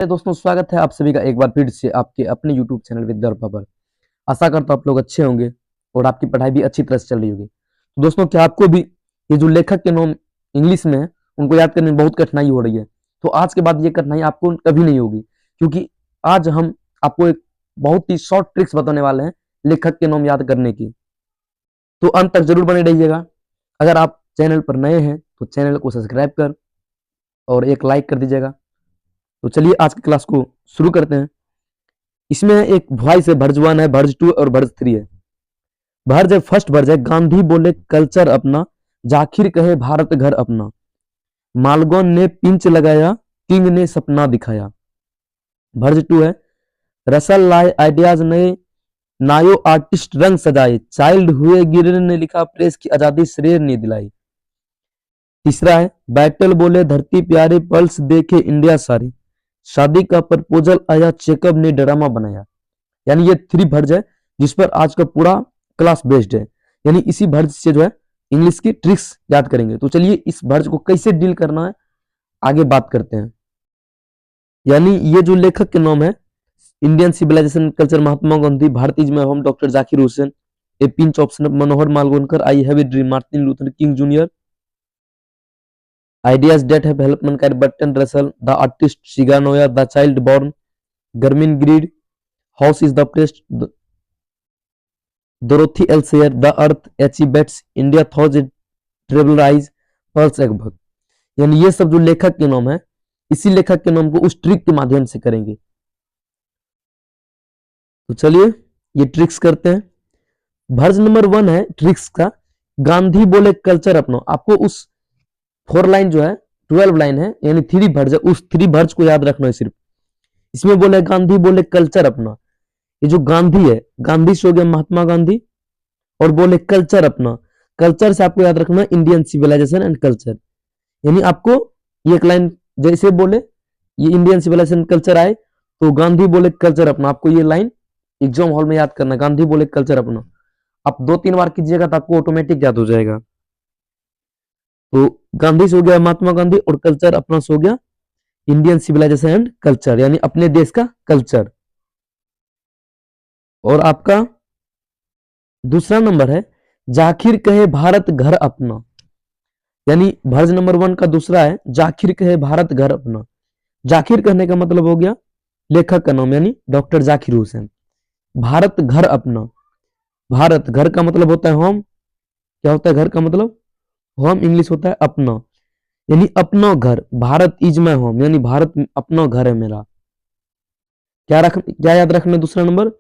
दोस्तों, स्वागत है आप सभी का एक बार फिर से आपके अपने YouTube चैनल विद्यार्पा पर। आशा करता हूं आप लोग अच्छे होंगे और आपकी पढ़ाई भी अच्छी तरह से चल रही होगी। तो दोस्तों, क्या आपको भी ये जो लेखक के नाम इंग्लिश में है उनको याद करने में बहुत कठिनाई हो रही है? तो आज के बाद ये कठिनाई आपको कभी नहीं होगी, क्योंकि आज हम आपको एक बहुत ही शॉर्ट ट्रिक्स बताने वाले हैं लेखक के नाम याद करने की। तो अंत तक जरूर बने रहिएगा। अगर आप चैनल पर नए हैं तो चैनल को सब्सक्राइब कर और एक लाइक कर दीजिएगा। तो चलिए आज की क्लास को शुरू करते हैं। इसमें एक वॉइस है, भर्ज 1 है, भर्ज 2 और भर्ज 3 है। भर्ज है, फर्स्ट भर्ज है, गांधी बोले कल्चर अपना, जाखिर कहे भारत घर अपना, मालगोन ने पिंच लगाया, किंग ने सपना दिखाया। भर्ज 2 है, रसल लाए आइडियाज नए, नायो आर्टिस्ट रंग सजाए, चाइल्ड हुए गिरने ने लिखा, प्रेस की आजादी शेर ने दिलाई। तीसरा है, बैटल बोले धरती प्यारे, पल्स देखे इंडिया सारी, शादी का प्रपोजल आया, चेकअप ने ड्रामा बनाया। यानी ये 3 भर्ज है जिस पर आज का पूरा क्लास बेस्ड है। यानी इसी भर्ज से जो है इंग्लिश की ट्रिक्स याद करेंगे। तो चलिए इस भर्ज को कैसे डील करना है आगे बात करते हैं। यानी ये जो लेखक के नाम है, Indian civilisation culture, Mahatma Gandhi, Bharat is my home, doctor Zakir Hussain, a pinch of snuff, Manohar Malgonkar, I have a dream, Martin Luther King junior, ideas that have helped mankind, Bertrand Russell, the artist, Shiganoya, the child born, Garmin Greed, house is the pressed, Dorothy L. Sayre, the earth, H. E. Betts, India thought it travel rise, Pulse Egbert। यानी ये सब जो लेखक के नाम है, इसी लेखक के नाम को उस ट्रिक के माध्यम से करेंगे। तो चलिए ये ट्रिक्स करते हैं। भर्ज नंबर 1 है ट्रिक्स का, गांधी बोले कल्चर अपना। आपको उस 4 लाइन जो है 12 लाइन है, यानी 3 भर्ज है, उस 3 भर्ज को याद रखना है सिर्फ। इसमें बोले गांधी बोले कल्चर अपना, ये जो गांधी है, गांधी से हो गया महात्मा गांधी, और बोले कल्चर अपना, कल्चर से आपको याद रखना इंडियन सिविलाइजेशन एंड कल्चर। यानी आपको ये एक लाइन जैसे बोले ये इंडियन सिविलाइजेशन कल्चर आए तो गांधी बोले कल्चर अपना, आपको ये लाइन एग्जाम हॉल में याद करना, गांधी बोले कल्चर अपना। आप 2-3 बार कीजिएगा तो आपको ऑटोमेटिक याद हो जाएगा। तो गांधी से हो गया महात्मा गांधी, और कल्चर अपना से हो गया इंडियन सिविलाइजेशन एंड कल्चर, यानी अपने देश का कल्चर। और आपका दूसरा नंबर है, जाखिर कहे भारत घर अपना। यानी भर्ज नंबर 1 का दूसरा है, जाखिर कहे भारत घर अपना। जाखिर कहने का मतलब हो गया लेखक का नाम, यानी डॉक्टर जाकिर हुसैन। भारत घर अपना, भारत घर का मतलब होता है होम। क्या होता है घर का मतलब? होम इंग्लिश होता है अपना, यानी अपना घर। भारत इज माय होम, यानी भारत अपना घर है मेरा। क्या याद रखना? दूसरा नंबर,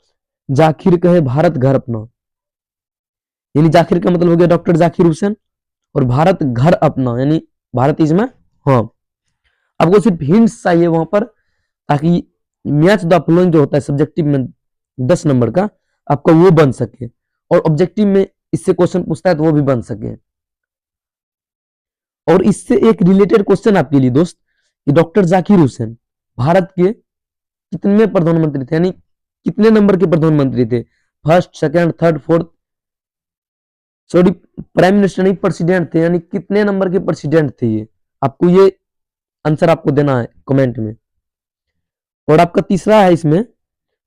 जाकिर कहे भारत घर अपना, यानी जाकिर का मतलब हो गया डॉक्टर जाकिर हुसैन, और भारत घर अपना यानी भारत इज माय होम। आपको सिर्फ हिंट्स चाहिए वहां पर, ताकि मैच द फॉलोइंग जो होता है सब्जेक्टिव में 10 नंबर का, आपका वो बन सके, और ऑब्जेक्टिव में इससे क्वेश्चन पूछता है तो वो भी बन सके। और इससे एक रिलेटेड क्वेश्चन आपके लिए दोस्त, कि डॉक्टर जाकिर हुसैन भारत के कितने प्रधानमंत्री थे, यानी कितने नंबर के प्रधानमंत्री थे? First, second, third, fourth, sorry prime minister नहीं, प्रेसिडेंट थे, यानी कितने नंबर के प्रेसिडेंट थे ये? आपको ये आंसर आपको देना है कमेंट में। और आपका तीसरा है इसमें,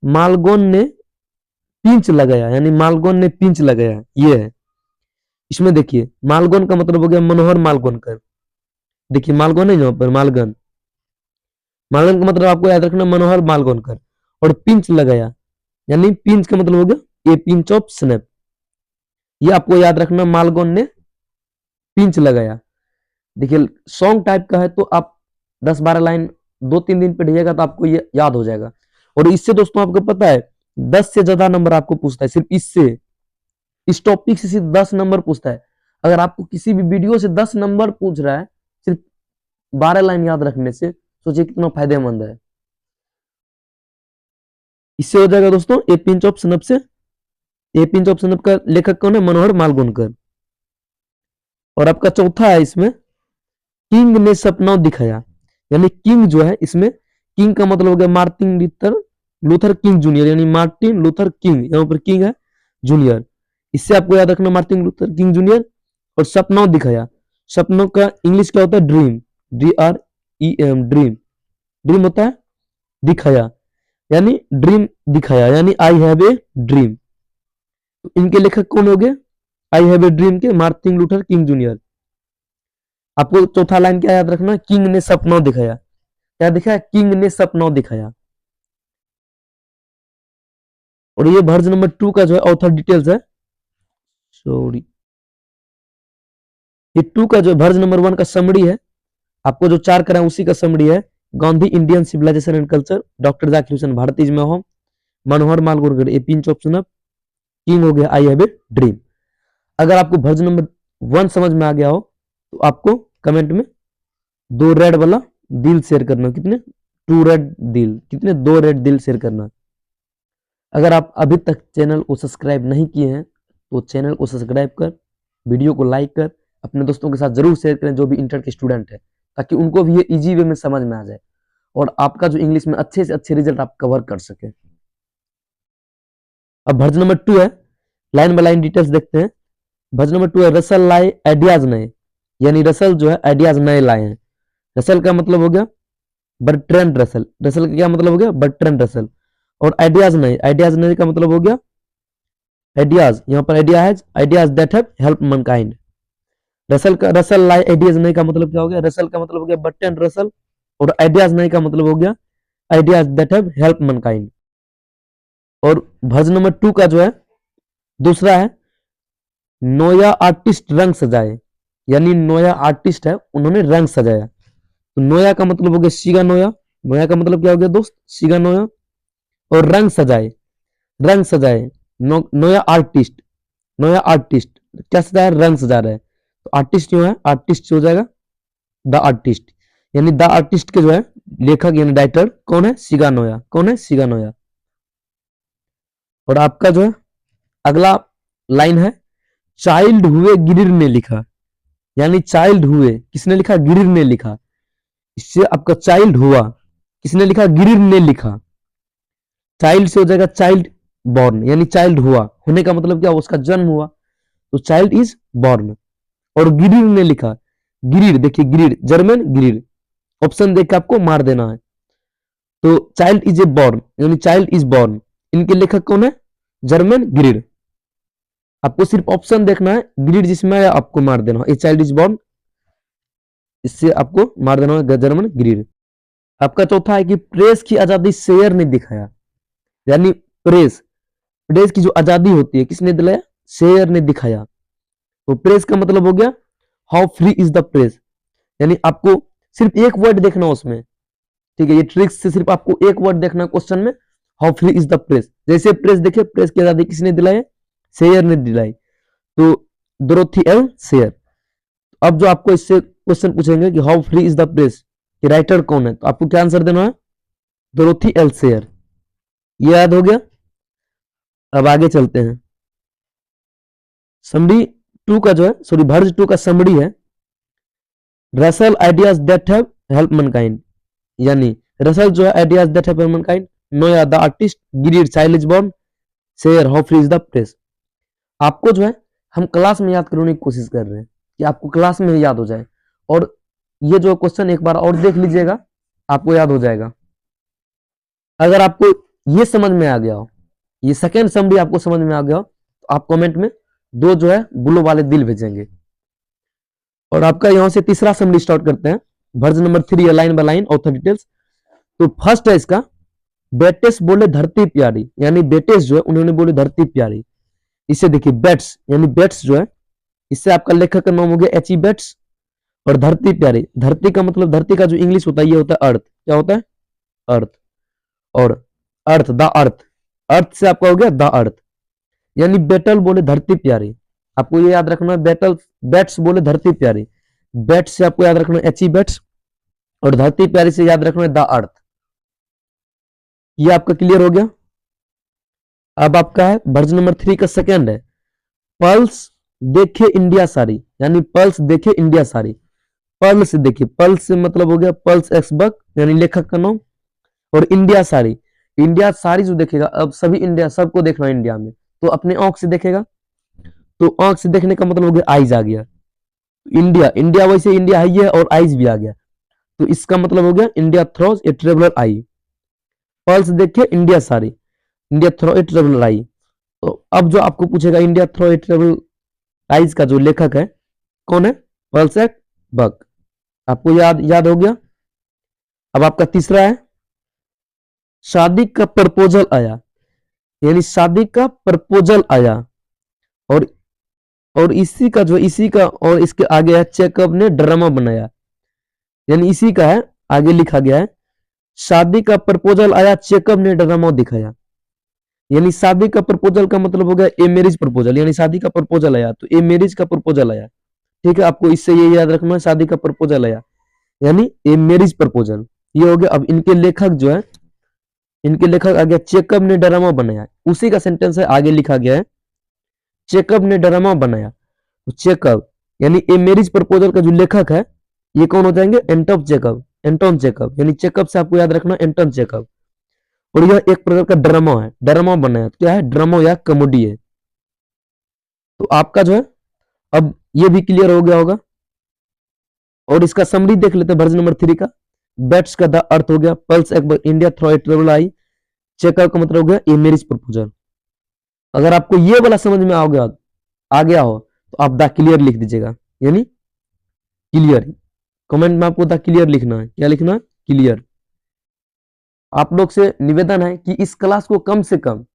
मालगोन ने पिंच लगाया, यानी मालगोन ने पिंच लगाया, ये है। इसमें देखिए मालगोन का मतलब हो गया मनोहर मालगोनकर। देखिए मालगोन है यहाँ पर, मालगन, मालगन का मतलब आपको याद रखना मनोहर मालगोनकर। और पिंच लगाया, यानी पिंच का मतलब हो गया ए पिंच ऑफ स्नैप, ये आपको याद रखना, मालगोन ने पिंच लगाया। देखिए सॉन्ग टाइप का है तो आप 10-12 लाइन 2-3 दिन पे ढिएगा तो आपको ये याद हो जाएगा। और इससे दोस्तों आपको पता है 10 से ज्यादा नंबर आपको पूछता है, सिर्फ इससे, इस टॉपिक से सिर्फ 10 नंबर पूछता है। अगर आपको किसी भी वीडियो से 10 नंबर पूछ रहा है सिर्फ 12 लाइन याद रखने से, सोचिए कितना फायदेमंद है। इससे हो जाएगा दोस्तों ए पिंच ऑफ स्नफ से। ए पिंच ऑफ स्नफ का लेखक कौन है? मनोहर मालगोनकर। और आपका चौथा है इसमें, किंग ने सपना दिखाया, यानी किंग जो है इसमें, किंग का मतलब हो गया मार्टिन लूथर किंग जूनियर, यानी मार्टिन लूथर किंग, यहाँ पर किंग है जूनियर। इससे आपको याद रखना मार्टिन लूथर किंग जूनियर। और सपना दिखाया, सपनों का इंग्लिश क्या होता है? Dream, DREAM, dream. ड्रीम होता है दिखाया, यानी ड्रीम दिखाया, यानी आई हैव ए ड्रीम। तो इनके लेखक कौन हो गए? आई हैव ए ड्रीम के मार्टिन लूथर किंग जूनियर। आपको चौथा लाइन क्या याद रखना? किंग ने सपना दिखाया। क्या दिखाया? किंग ने सपना दिखाया। और ये वर्ज नंबर 2 का जो है ऑथर डिटेल्स है, सॉरी, ये 2 का जो वर्ज नंबर 1 का समरी है, आपको जो 4 करा उसी का समरी है। Gandhi Indian civilisation and culture, doctor Zakir Hussain भारतीय में home, Manohar Malgonkar a pinch option up, King हो गया आई हैव ए ड्रीम। अगर आपको वर्ज नंबर 1 समझ में आ गया हो तो आपको कमेंट में 2 रेड वाला दिल शेयर करना। कितने? 2 रेड दिल। कितने? 2 रेड दिल शेयर करना। अगर आप अभी तक चैनल को सब्सक्राइब नहीं किए हैं तो चैनल को सब्सक्राइब कर, वीडियो को लाइक कर, अपने दोस्तों के साथ जरूर शेयर करें जो भी इंटर के स्टूडेंट है, ताकि उनको भी ये इजी वे में समझ में आ जाए और आपका जो इंग्लिश में अच्छे से अच्छे रिजल्ट आप कवर कर सके। अब वर्ज नंबर 2 है, लाइन बाय लाइन डिटेल्स देखते हैं। वर्ज नंबर 2 है रसल लाए आइडियाज नए, यानी रसल जो है आइडियाज नए लाए हैं। रसल का मतलब हो गया बर्ट्रैंड रसल। रसल का क्या मतलब हो गया? Bertrand Russell. और आइडियाज नए, आइडियाज नए का मतलब हो गया आइडियाज, यहाँ पर आइडिया है ideas that have help Mankind. Russell लाए आइडियाज नए का मतलब क्या हो गया? रसल का मतलब हो गया बर्ट्रैंड रसल, और आइडियाज नए का मतलब हो गया ideas that have help Mankind. और वर्ज नंबर 2 का जो है दूसरा है नोया आर्टिस्ट रंग सजाए, यानी नोया आर्टिस्ट है उन्होंने रंग सजाया। तो नोया का मतलब हो गया शिगा नोया। नोया का मतलब क्या हो गया दोस्त? Shiga Noah. और रंग सजाए, रंग सजाए, नोया आर्टिस्ट, नोया आर्टिस्ट क्या सजा है? रंग सजा रहा है। तो आर्टिस्ट जो है, आर्टिस्ट हो जाएगा द आर्टिस्ट, यानी द आर्टिस्ट के जो है लेखक यानी राइटर कौन है? Shiga Noah. कौन है? Shiga Noah. और आपका जो है अगला लाइन है चाइल्ड हुए गिरिर ने लिखा, यानी चाइल्ड हुए किसने लिखा? गिरिर ने लिखा। इससे आपका चाइल्ड हुआ किसने लिखा? गिरिर ने लिखा। चाइल्ड से हो जाएगा चाइल्ड बॉर्न, यानी चाइल्ड हुआ, होने का मतलब क्या? उसका जन्म हुआ, तो चाइल्ड इज बॉर्न। और गिरिर ने लिखा, गिरिर देखिए, गिरिर जर्मन गिरिर, ऑप्शन देख के आपको मार देना है। तो चाइल्ड इज ए बॉर्न, यानी चाइल्ड इज बॉर्न, इनके लेखक कौन है? जर्मन गिरिर। आपको सिर्फ ऑप्शन देखना है, गिरिर जिसमें आपको मार देना है। ए चाइल्ड इज बॉर्न, इससे आपको मार देना है जर्मन गिरिर। आपका चौथा है कि प्रेस की आजादी शेयर ने दिखाया, यानी प्रेस, प्रेस की जो आजादी होती है किसने दिलाया? शेयर ने दिखाया। तो प्रेस का मतलब हो गया how free is the press, यानी आपको सिर्फ एक वर्ड देखना उसमें, ठीक है? ये ट्रिक्स से सिर्फ आपको एक वर्ड देखना क्वेश्चन में, how free is the press. जैसे प्रेस देखिए, प्रेस की आजादी किसने दिलाई? शेयर ने दिलाई। तो डोरोथी एल शेयर। अब जो आपको इससे क्वेश्चन पूछेंगे कि how free is the press कि राइटर कौन है, तो आपको क्या आंसर देना है? Dorothy L share. ये याद हो गया। अब आगे चलते हैं। समरी 2 का जो है, सॉरी वर्ज 2 का समरी है Russell ideas that have help mankind, यानी रसल जो है ideas that have help mankind, नोया द आर्टिस्ट, गिरिर चाइल्ड इज बॉर्न, शेयर how free is the press. आपको जो है हम क्लास में याद करने की कोशिश कर रहे हैं कि आपको क्लास में याद हो जाए, और ये जो क्वेश्चन एक बार और देख लीजिएगा, आपको याद हो जाएगा। अगर आपको ये समझ में आ गया हो, ये सेकेंड समरी आपको समझ में आ गया हो, तो आप कमेंट में 2 जो है ब्लू वाले दिल भेजेंगे। और आपका यहां से तीसरा समरी स्टार्ट करते हैं। Verge number 3 line by line author details. तो फर्स्ट है इसका बेटेस बोले धरती प्यारी, यानी बेटेस जो है उन्होंने बोले धरती प्यारी। इसे देखिए बेट्स, यानी बेट्स जो है, इससे आपका लेखक का नाम हो गया एच.ई. बेट्स। और धरती प्यारी, धरती का मतलब, धरती का जो इंग्लिश होता है ये होता है अर्थ। क्या होता है? अर्थ। और अर्थ, द अर्थ, अर्थ से आपका हो गया द अर्थ, यानी बेटल बोले धरती प्यारी। आपको ये याद रखना है, बेटल बेट्स बोले धरती प्यारी, बेट्स से आपको याद रखना है एच.ई. बेट्स, और धरती प्यारी से याद रखना है द अर्थ। ये आपका क्लियर हो गया। अब आपका है वर्ज नंबर 3 का सेकंड है पल्स देखे इंडिया सारी, यानी पल्स देखे इंडिया सारी। पल्स देखिए, पल्स से मतलब हो गया पल्स एक्स बक, यानी लेखक का नाम, और इंडिया सारी, इंडिया सारी जो देखेगा, अब सभी इंडिया, सबको देखना इंडिया में, तो अपने आंख से देखेगा, तो आंख से देखने का मतलब हो गया आईज आ गया। इंडिया, इंडिया वैसे इंडिया है और आईज भी आ गया, तो इसका मतलब हो गया India throws a traveller eye. पल्स देखिए India sorry, India through it travel eye. तो अब जो आपको पूछेगा India through it travel eyes का जो लेखक है कौन है, पल्सक बक। आपको याद हो गया। अब आपका तीसरा है शादी का प्रपोजल आया, यानी शादी का प्रपोजल आया। और इसी का और इसके आगे है चेकअप ने ड्रामा बनाया, यानी इसी का है, आगे लिखा गया है शादी का प्रपोजल आया चेकअप ने ड्रामा दिखाया। यानी शादी का प्रपोजल का मतलब हो गया ए मैरिज प्रपोजल, यानी शादी का प्रपोजल आया तो ए मैरिज का प्रपोजल आया। ठीक है, आपको इससे ये याद रखना है, शादी का प्रपोजल आया यानी ए मैरिज प्रपोजल, ये हो गया। अब इनके लेखक जो है, इनके लेखक आ गया चेकअप ने ड्रामा बनाया, उसी का सेंटेंस है, आगे लिखा गया है चेकअप ने ड्रामा बनाया। तो चेकअप यानी ए मैरिज प्रपोजल का जो लेखक है ये कौन हो जाएंगे, एंटन चेकअप, एंटन चेकअप, यानी चेकअप से आपको याद रखना एंटन चेकअप। और यह एक प्रकार का ड्रामा है, ड्रामा बनाया तो क्या है, ड्रामा या कॉमेडी है। तो आपका जो है अब ये भी क्लियर हो गया होगा। और इसका समरी देख लेते हैं वर्जन नंबर 3 का। बैट्स का द अर्थ हो गया, पल्स एक बार India through a travel eye, checkup का मतलब हो गया ए मैरिज प्रपोजल। अगर आपको ये वाला समझ में आ गया हो तो आप द क्लियर लिख दीजिएगा, यानी क्लियर। कमेंट में आपको द क्लियर लिखना है, क्या लिखना है, क्लियर। आप लोग से निवेदन है कि इस क्लास को कम से कम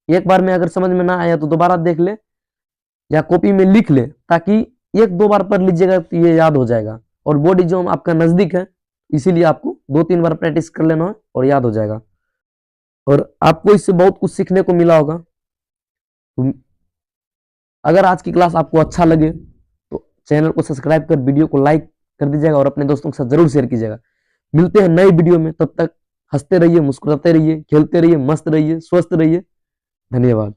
एक बार में अगर समझ में ना आया तो दोबारा देख ले या कॉपी में लिख ले, ताकि एक दो बार पढ़ लीजिएगा तो ये याद हो जाएगा। और बोर्ड एग्जाम आपका नजदीक है, इसीलिए आपको 2-3 बार प्रैक्टिस कर लेना है और याद हो जाएगा। और आपको इससे बहुत कुछ सीखने को मिला होगा। तो अगर आज की क्लास आपको अच्छा लगे तो चैनल को सब्सक्राइब कर वीडियो को लाइक कर दीजिएगा और अपने दोस्तों के साथ जरूर शेयर कीजिएगा। मिलते हैं नए वीडियो में, तब तक हंसते रहिए, मुस्कुराते रहिए, खेलते रहिए, मस्त रहिए, स्वस्थ रहिए। धन्यवाद।